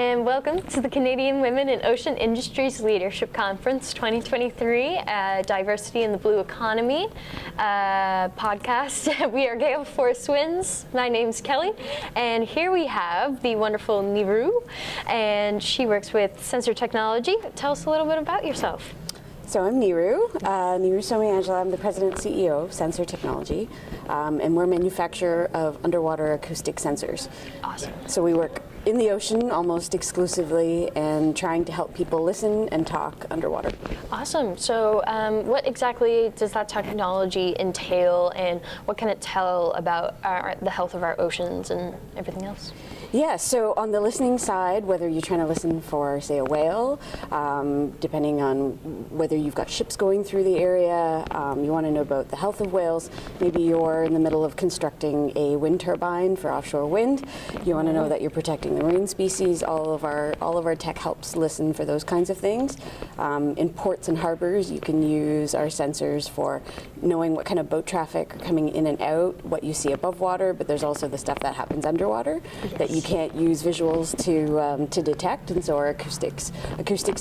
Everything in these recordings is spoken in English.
and welcome to the Canadian Women in Ocean Industries Leadership Conference 2023, Diversity in the Blue Economy podcast. We are Gale Force Wins. My name's Kelly, and here we have the wonderful Niru, and she works with sensor technology. Tell us a little bit about yourself. So I'm Niru Somayajula. I'm the president and CEO of Sensor Technology, and we're a manufacturer of underwater acoustic sensors. Awesome. So we work in the ocean almost exclusively and trying to help people listen and talk underwater. Awesome. So what exactly does that technology entail, and what can it tell about the health of our oceans and everything else? Yeah, so on the listening side, whether you're trying to listen for, say, a whale, depending on whether you've got ships going through the area, you want to know about the health of whales, maybe you're in the middle of constructing a wind turbine for offshore wind, you want to know that you're protecting the marine species, all of our tech helps listen for those kinds of things. In ports and harbors, you can use our sensors for knowing what kind of boat traffic are coming in and out, what you see above water, but there's also the stuff that happens underwater that you can't use visuals to detect, and so our acoustics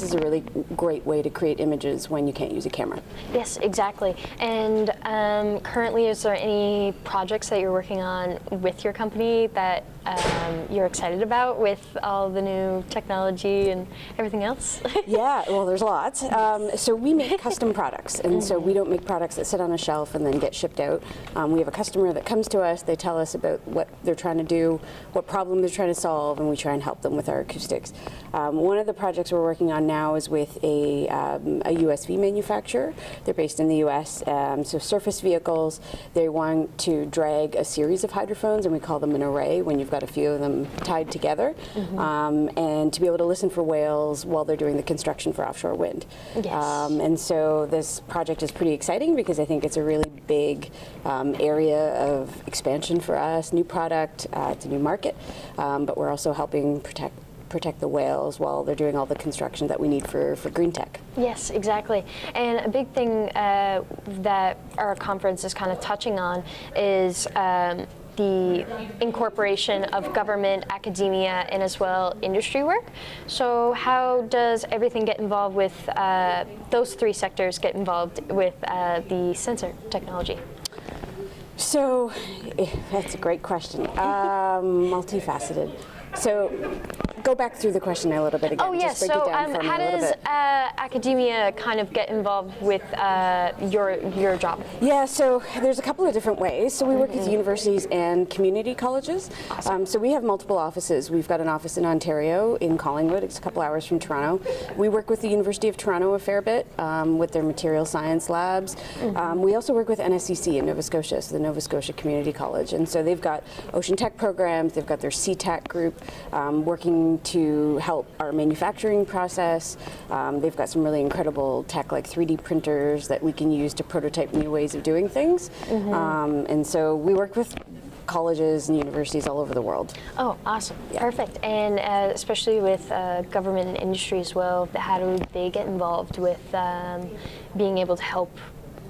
is a really great way to create images when you can't use a camera. Yes, exactly. And currently, is there any projects that you're working on with your company that you're excited about with all the new technology and everything else? Yeah, well, there's lots. So we make custom products, and so we don't make products that sit on a shelf and then get shipped out. We have a customer that comes to us, they tell us about what they're trying to do, what problem they're trying to solve, and we try and help them with our acoustics. One of the projects we're working on now is with a USV manufacturer. They're based in the US, so surface vehicles, they want to drag a series of hydrophones, and we call them an array when you've got a few of them tied together, and to be able to listen for whales while they're doing the construction for offshore wind. Yes. And so this project is pretty exciting because I think it's a really big area of expansion for us, new product, it's a new market, but we're also helping protect the whales while they're doing all the construction that we need for green tech. Yes, exactly. And a big thing that our conference is kind of touching on is the incorporation of government, academia, and as well industry work. So how does everything get involved with, those three sectors get involved with the sensor technology? So that's a great question, multifaceted. So go back through the question a little bit again. Oh yes, just break it down for me how a little does bit. academia kind of get involved with your job? Yeah, so there's a couple of different ways. So we work with universities and community colleges. Awesome. So we have multiple offices. We've got an office in Ontario, in Collingwood. It's a couple hours from Toronto. We work with the University of Toronto a fair bit with their material science labs. We also work with NSCC in Nova Scotia, so the Nova Scotia Community College. And so they've got ocean tech programs. They've got their CTAC group working to help our manufacturing process. They've got some really incredible tech like 3D printers that we can use to prototype new ways of doing things. And so we work with colleges and universities all over the world. Oh, awesome. Yeah. Perfect. And especially with government and industry as well, how do they get involved with being able to help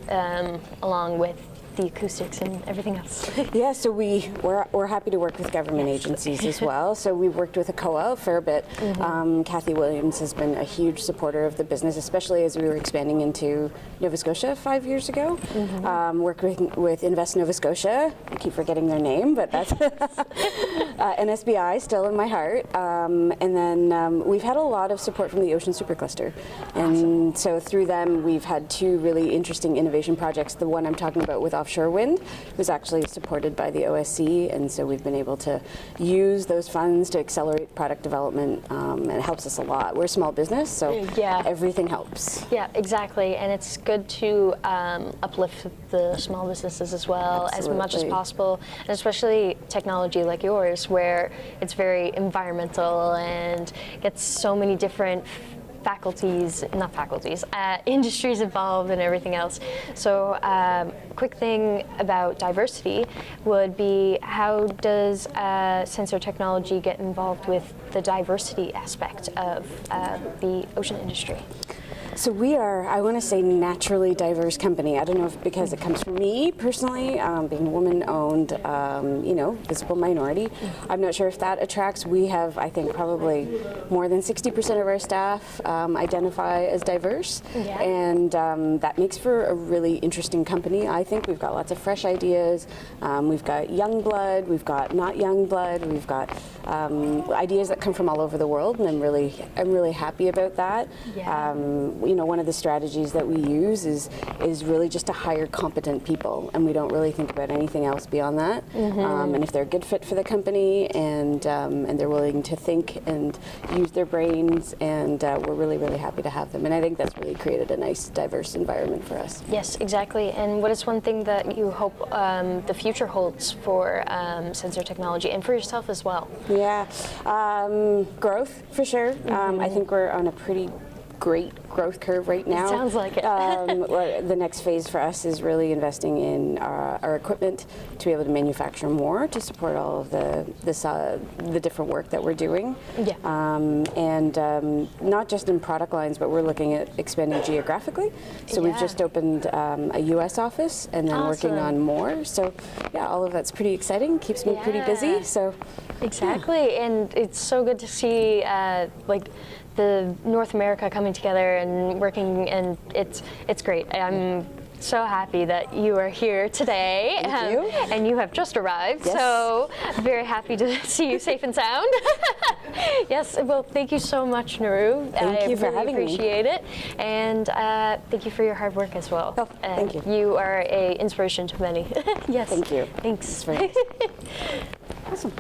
along with the acoustics and everything else? Yeah, so we're happy to work with government agencies as well. So we've worked with ACOA a fair bit. Kathy Williams has been a huge supporter of the business, especially as we were expanding into Nova Scotia 5 years ago. Working with Invest Nova Scotia, I keep forgetting their name, but that's NSBI, still in my heart. And then we've had a lot of support from the Ocean Supercluster. And so through them, we've had two really interesting innovation projects. The one I'm talking about with offshore wind was actually supported by the OSC, and so we've been able to use those funds to accelerate product development, and it helps us a lot. We're a small business, so everything helps. Yeah, exactly, and it's good to uplift the small businesses as well. Absolutely. As much as possible, and especially technology like yours, where it's very environmental and gets so many different industries involved and everything else. So quick thing about diversity would be, how does sensor technology get involved with the diversity aspect of the ocean industry? So we are, I want to say, naturally diverse company. I don't know if because it comes from me personally, being woman-owned, visible minority. I'm not sure if that attracts. We have, I think, probably more than 60% of our staff identify as diverse, and that makes for a really interesting company. I think we've got lots of fresh ideas. We've got young blood. We've got not young blood. We've got ideas that come from all over the world, and I'm really happy about that. Yeah. One of the strategies that we use is really just to hire competent people, and we don't really think about anything else beyond that. And if they're a good fit for the company, and they're willing to think and use their brains, and we're really happy to have them. And I think that's really created a nice, diverse environment for us. Yes, exactly. And what is one thing that you hope the future holds for sensor technology and for yourself as well? Yeah, growth for sure. I think we're on a pretty great growth curve right now. It sounds like it. The next phase for us is really investing in our equipment to be able to manufacture more to support all of the different work that we're doing. Yeah. And not just in product lines, but we're looking at expanding geographically. So we've just opened a U.S. office and then working on more. So yeah, all of that's pretty exciting. Keeps me pretty busy. So exactly, and it's so good to see the North America coming together and working, and it's great. I'm so happy that you are here today. Thank you. And you have just arrived, so very happy to see you safe and sound. Yes, well, thank you so much, Niru. Thank you for having me. I appreciate it, and thank you for your hard work as well. Oh, thank you. You are an inspiration to many. Yes. Thank you. Thanks. That's very nice. Awesome.